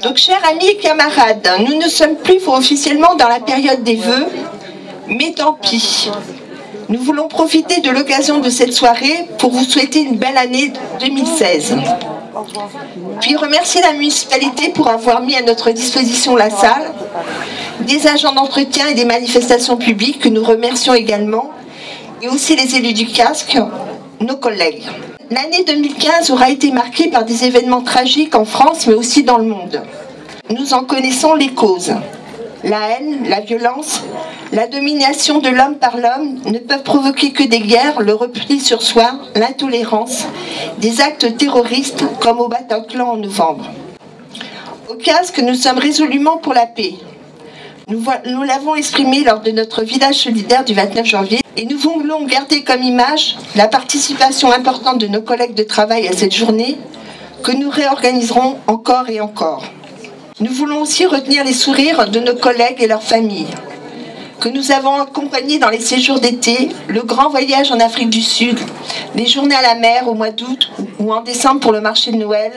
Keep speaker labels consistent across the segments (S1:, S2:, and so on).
S1: Donc, chers amis et camarades, nous ne sommes plus officiellement dans la période des vœux, mais tant pis. Nous voulons profiter de l'occasion de cette soirée pour vous souhaiter une belle année 2016. Puis remercier la municipalité pour avoir mis à notre disposition la salle, des agents d'entretien et des manifestations publiques que nous remercions également, et aussi les élus du casque, nos collègues. L'année 2015 aura été marquée par des événements tragiques en France, mais aussi dans le monde. Nous en connaissons les causes. La haine, la violence, la domination de l'homme par l'homme ne peuvent provoquer que des guerres, le repli sur soi, l'intolérance, des actes terroristes comme au Bataclan en novembre. Au casque, nous sommes résolument pour la paix. Nous l'avons exprimé lors de notre village solidaire du 29 janvier et nous voulons garder comme image la participation importante de nos collègues de travail à cette journée que nous réorganiserons encore et encore. Nous voulons aussi retenir les sourires de nos collègues et leurs familles, que nous avons accompagnés dans les séjours d'été, le grand voyage en Afrique du Sud, les journées à la mer au mois d'août ou en décembre pour le marché de Noël,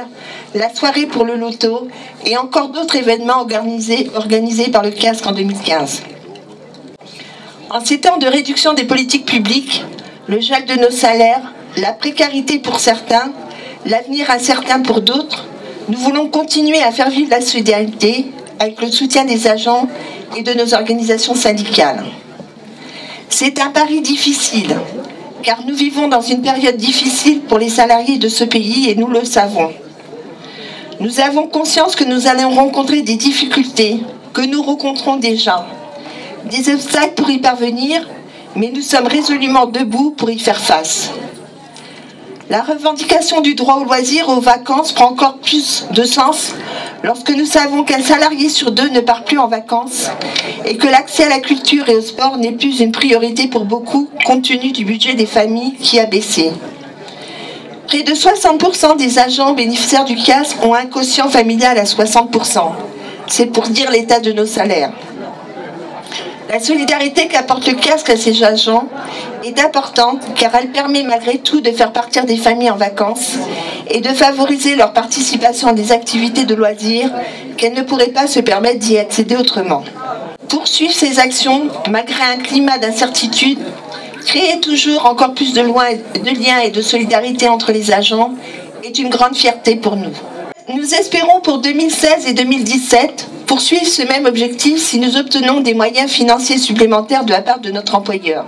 S1: la soirée pour le loto et encore d'autres événements organisés par le casque en 2015. En ces temps de réduction des politiques publiques, le gel de nos salaires, la précarité pour certains, l'avenir incertain pour d'autres, nous voulons continuer à faire vivre la solidarité avec le soutien des agents et de nos organisations syndicales. C'est un pari difficile, car nous vivons dans une période difficile pour les salariés de ce pays et nous le savons. Nous avons conscience que nous allons rencontrer des difficultés, que nous rencontrons déjà, des obstacles pour y parvenir, mais nous sommes résolument debout pour y faire face. La revendication du droit au loisir et aux vacances prend encore plus de sens lorsque nous savons qu'un salarié sur deux ne part plus en vacances et que l'accès à la culture et au sport n'est plus une priorité pour beaucoup compte tenu du budget des familles qui a baissé. Près de 60% des agents bénéficiaires du casque ont un quotient familial à 60%. C'est pour dire l'état de nos salaires. La solidarité qu'apporte le casque à ces agents est importante car elle permet malgré tout de faire partir des familles en vacances et de favoriser leur participation à des activités de loisirs qu'elles ne pourraient pas se permettre d'y accéder autrement. Poursuivre ces actions malgré un climat d'incertitude, créer toujours encore plus de liens et de solidarité entre les agents est une grande fierté pour nous. Nous espérons pour 2016 et 2017 poursuivre ce même objectif si nous obtenons des moyens financiers supplémentaires de la part de notre employeur.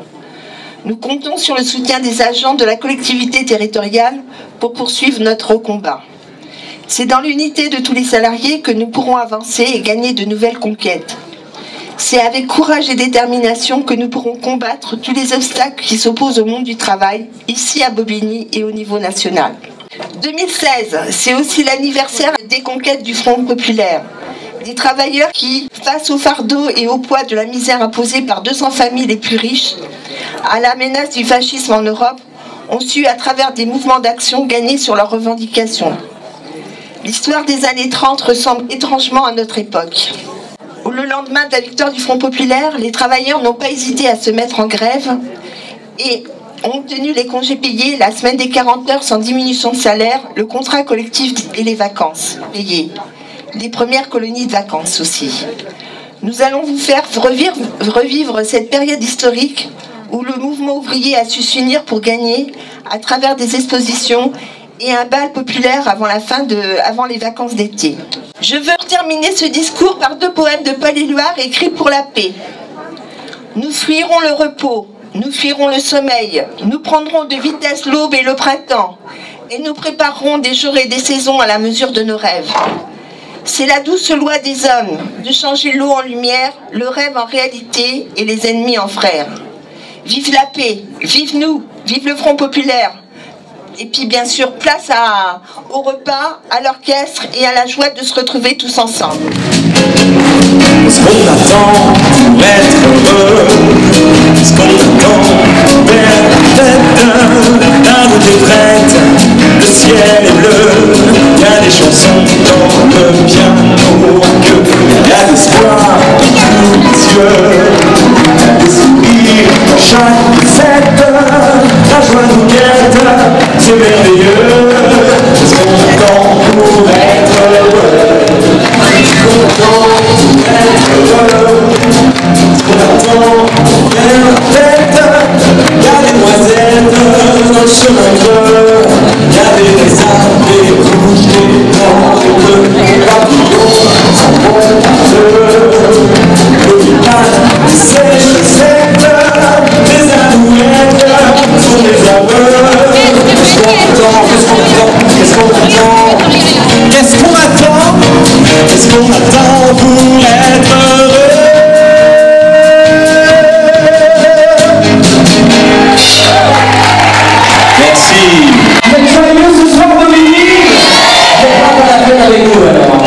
S1: Nous comptons sur le soutien des agents de la collectivité territoriale pour poursuivre notre combat. C'est dans l'unité de tous les salariés que nous pourrons avancer et gagner de nouvelles conquêtes. C'est avec courage et détermination que nous pourrons combattre tous les obstacles qui s'opposent au monde du travail, ici à Bobigny et au niveau national. 2016, c'est aussi l'anniversaire des conquêtes du Front populaire. Des travailleurs qui, face au fardeau et au poids de la misère imposée par 200 familles les plus riches, à la menace du fascisme en Europe, ont su, à travers des mouvements d'action, gagner sur leurs revendications. L'histoire des années 30 ressemble étrangement à notre époque. Le lendemain de la victoire du Front populaire, les travailleurs n'ont pas hésité à se mettre en grève et ont obtenu les congés payés, la semaine des 40 heures sans diminution de salaire, le contrat collectif et les vacances payées. Les premières colonies de vacances aussi. Nous allons vous faire revivre cette période historique où le mouvement ouvrier a su s'unir pour gagner à travers des expositions et un bal populaire avant les vacances d'été. Je veux terminer ce discours par 2 poèmes de Paul Éluard écrits pour la paix. Nous fuirons le repos, nous fuirons le sommeil, nous prendrons de vitesse l'aube et le printemps, et nous préparerons des jours et des saisons à la mesure de nos rêves. C'est la douce loi des hommes de changer l'eau en lumière, le rêve en réalité et les ennemis en frères. Vive la paix, vive nous, vive le Front populaire. Et puis bien sûr, place au repas, à l'orchestre et à la joie de se retrouver tous ensemble.
S2: Ce qu'on attend pour être heureux, ce qu'on attend vers la tête, la route est prête, le ciel est bleu, il y a des chansons dans le piano à queue, il y a l'espoir dans les yeux, il y a des sourires dans chaque fête, la joie nous guette, c'est merveilleux, ce qu'on attend pour être heureux. Qu'est-ce qu'on attend pour être heureux? Merci.
S3: Vous êtes joyeux ce soir, Dominique? Je vais pas faire la fête avec vous alors.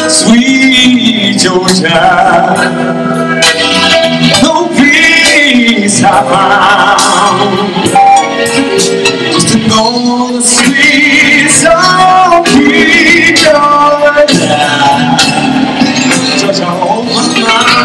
S2: Sweet Georgia, no peace I found, just to know the sweet song Sweet Georgia, Georgia on my mind.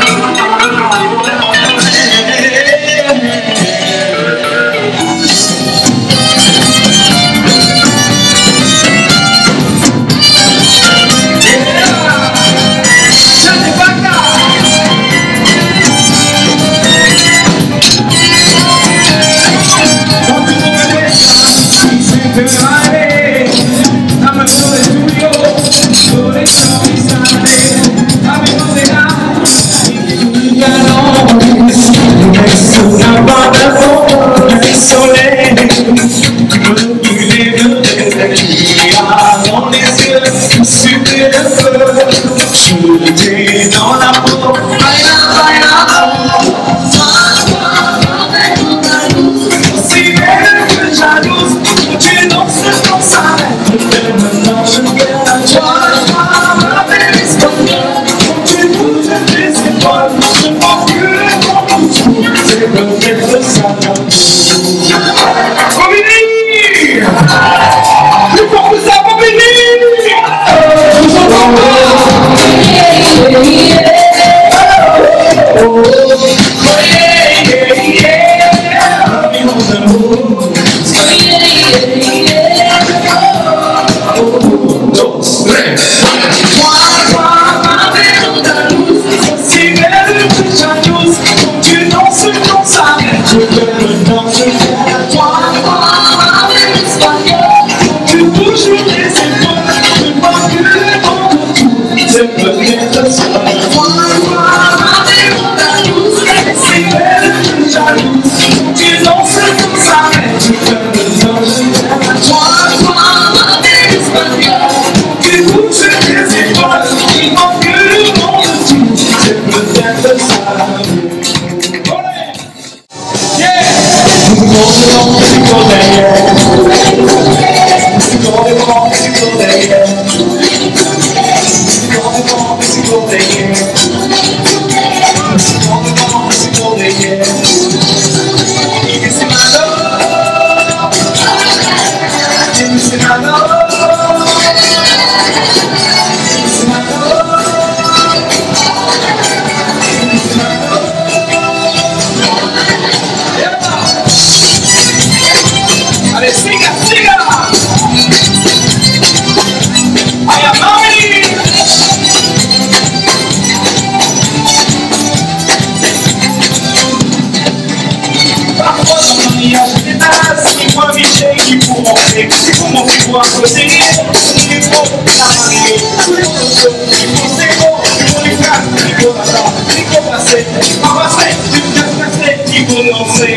S2: Allez, siga, siga! I am Mami! Parfois dans mon mariage des tasses, il voit Michel qui pour monter. C'est pour mon petit bois côté, il faut la marier. Tous les autres, il faut c'est bon, il faut les faire, il faut attendre, il faut passer, il faut passer, il faut passer, il faut danser.